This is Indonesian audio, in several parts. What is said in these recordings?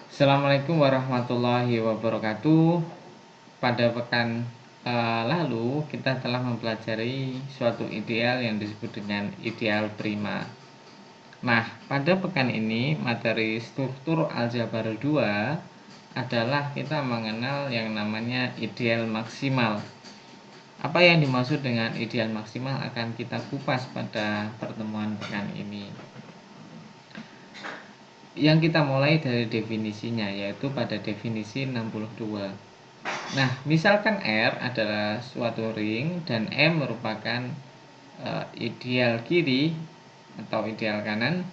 Assalamualaikum warahmatullahi wabarakatuh. Pada pekan lalu kita telah mempelajari suatu ideal yang disebut dengan ideal prima. Nah, pada pekan ini materi struktur aljabar 2 adalah kita mengenal yang namanya ideal maksimal. Apa yang dimaksud dengan ideal maksimal akan kita kupas pada pertemuan pekan ini. Yang kita mulai dari definisinya, yaitu pada definisi 62. Nah, misalkan R adalah suatu ring dan M merupakan ideal kiri atau ideal kanan,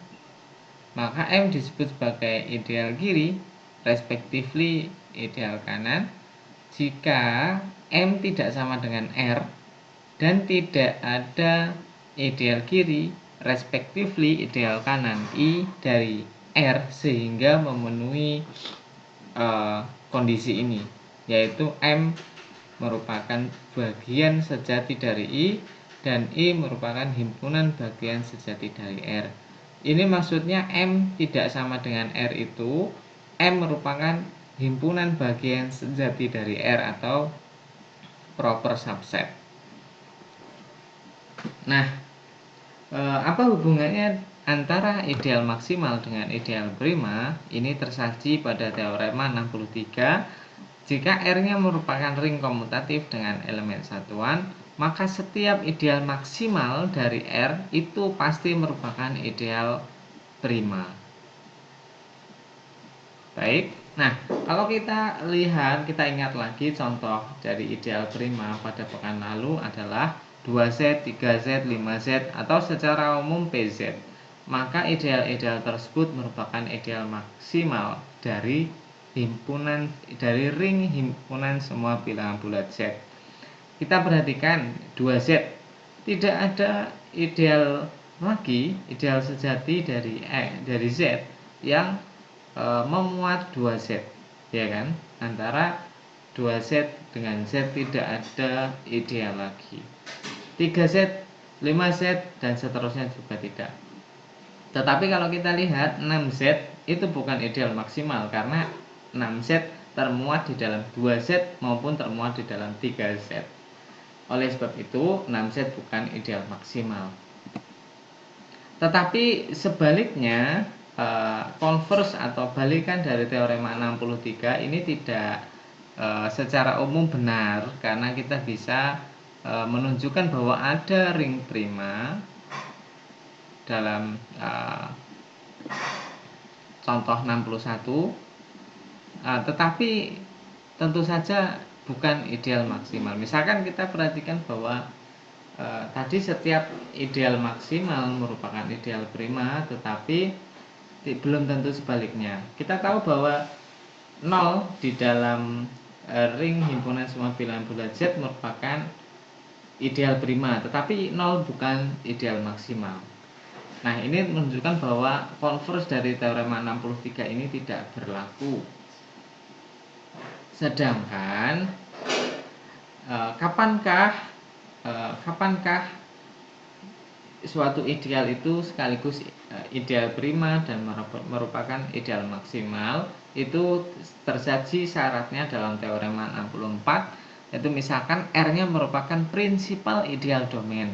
maka M disebut sebagai ideal kiri, respectively ideal kanan, jika M tidak sama dengan R dan tidak ada ideal kiri, respectively ideal kanan I dari R, sehingga memenuhi kondisi ini, yaitu M merupakan bagian sejati dari I dan I merupakan himpunan bagian sejati dari R. Ini maksudnya M tidak sama dengan R itu, M merupakan himpunan bagian sejati dari R atau proper subset. Nah, apa hubungannya antara ideal maksimal dengan ideal prima? Ini tersaji pada teorema 63. Jika R-nya merupakan ring komutatif dengan elemen satuan, maka setiap ideal maksimal dari R itu pasti merupakan ideal prima. Baik, nah kalau kita lihat, kita ingat lagi contoh dari ideal prima pada pekan lalu adalah 2Z, 3Z, 5Z atau secara umum PZ. Maka ideal-ideal tersebut merupakan ideal maksimal dari ring himpunan semua bilangan bulat Z. Kita perhatikan 2Z, tidak ada ideal lagi, ideal sejati dari Z yang memuat 2Z, ya kan? Antara 2Z dengan Z tidak ada ideal lagi. 3Z, 5Z dan seterusnya juga tidak. Tetapi kalau kita lihat 6Z itu bukan ideal maksimal karena 6Z termuat di dalam 2Z maupun termuat di dalam 3Z. Oleh sebab itu 6Z bukan ideal maksimal. Tetapi sebaliknya, konvers atau balikan dari teorema 63 ini tidak secara umum benar, karena kita bisa menunjukkan bahwa ada ring prima dalam contoh 61, tetapi tentu saja bukan ideal maksimal. Misalkan kita perhatikan bahwa tadi setiap ideal maksimal merupakan ideal prima, tetapi belum tentu sebaliknya. Kita tahu bahwa 0 di dalam ring himpunan semua bilangan bulat Z merupakan ideal prima, tetapi 0 bukan ideal maksimal. Nah, ini menunjukkan bahwa konvers dari teorema 63 ini tidak berlaku. Sedangkan kapankah suatu ideal itu sekaligus ideal prima dan merupakan ideal maksimal? Itu tersaji syaratnya dalam teorema 64, yaitu misalkan R-nya merupakan prinsipal ideal domain.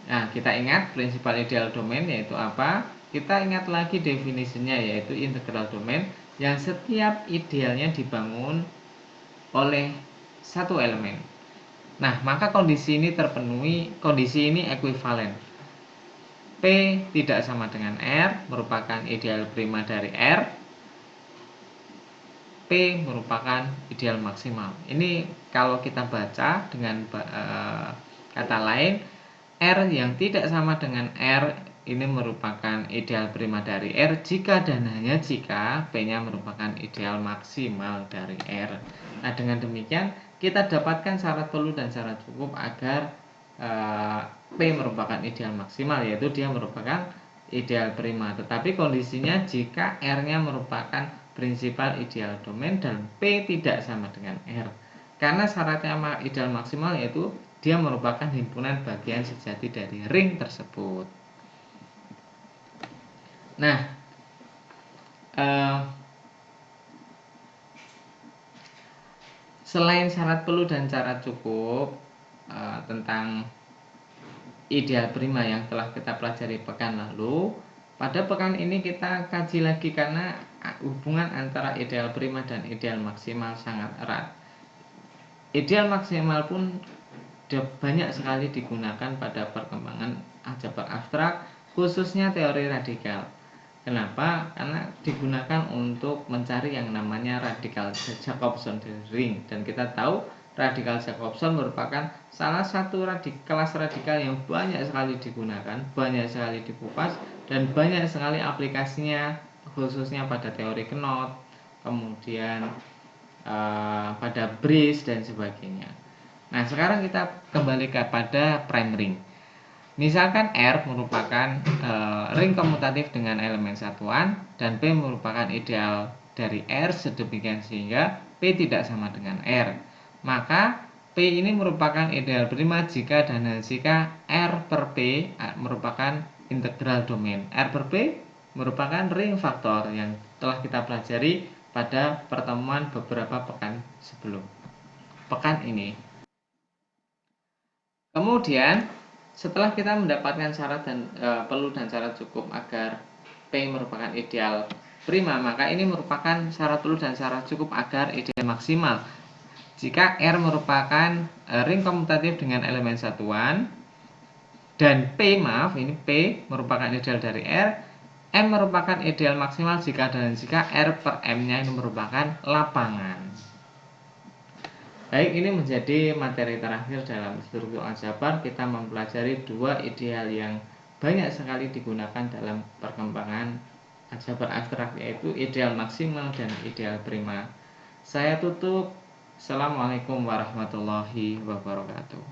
Nah, kita ingat prinsipal ideal domain yaitu apa? Kita ingat lagi definisinya, yaitu integral domain yang setiap idealnya dibangun oleh satu elemen. Nah, maka kondisi ini terpenuhi, kondisi ini ekuivalen. P tidak sama dengan R, merupakan ideal prima dari R. P merupakan ideal maksimal. Ini kalau kita baca dengan kata lain, R yang tidak sama dengan R ini merupakan ideal prima dari R jika dan hanya jika P-nya merupakan ideal maksimal dari R. Nah, dengan demikian kita dapatkan syarat perlu dan syarat cukup agar P merupakan ideal maksimal, yaitu dia merupakan ideal prima. Tetapi kondisinya jika R-nya merupakan prinsipal ideal domain dan P tidak sama dengan R. Karena syaratnya ideal maksimal yaitu dia merupakan himpunan bagian sejati dari ring tersebut. Nah, Selain syarat perlu dan syarat cukup tentang ideal prima yang telah kita pelajari pekan lalu, pada pekan ini kita kaji lagi karena hubungan antara ideal prima dan ideal maksimal sangat erat. Ideal maksimal pun banyak sekali digunakan pada perkembangan aljabar abstrak, khususnya teori radikal. Kenapa? Karena digunakan untuk mencari yang namanya radikal Jacobson dari ring, dan kita tahu radikal Jacobson merupakan salah satu kelas radikal yang banyak sekali digunakan, banyak sekali dikupas, dan banyak sekali aplikasinya, khususnya pada teori Knot, kemudian pada bridge dan sebagainya. Nah, sekarang kita kembali kepada prime ring. Misalkan R merupakan ring komutatif dengan elemen satuan dan P merupakan ideal dari R sedemikian sehingga P tidak sama dengan R. Maka P ini merupakan ideal prima jika dan jika R per P merupakan integral domain. R per P merupakan ring faktor yang telah kita pelajari pada pertemuan beberapa pekan sebelum pekan ini. Kemudian setelah kita mendapatkan syarat dan perlu dan syarat cukup agar P merupakan ideal prima, maka ini merupakan syarat perlu dan syarat cukup agar ideal maksimal. Jika R merupakan ring komutatif dengan elemen satuan dan P merupakan ideal dari R, M merupakan ideal maksimal jika dan jika R per M-nya ini merupakan lapangan. Baik, ini menjadi materi terakhir dalam struktur aljabar. Kita mempelajari dua ideal yang banyak sekali digunakan dalam perkembangan aljabar abstrak, yaitu ideal maksimal dan ideal prima. Saya tutup. Assalamualaikum warahmatullahi wabarakatuh.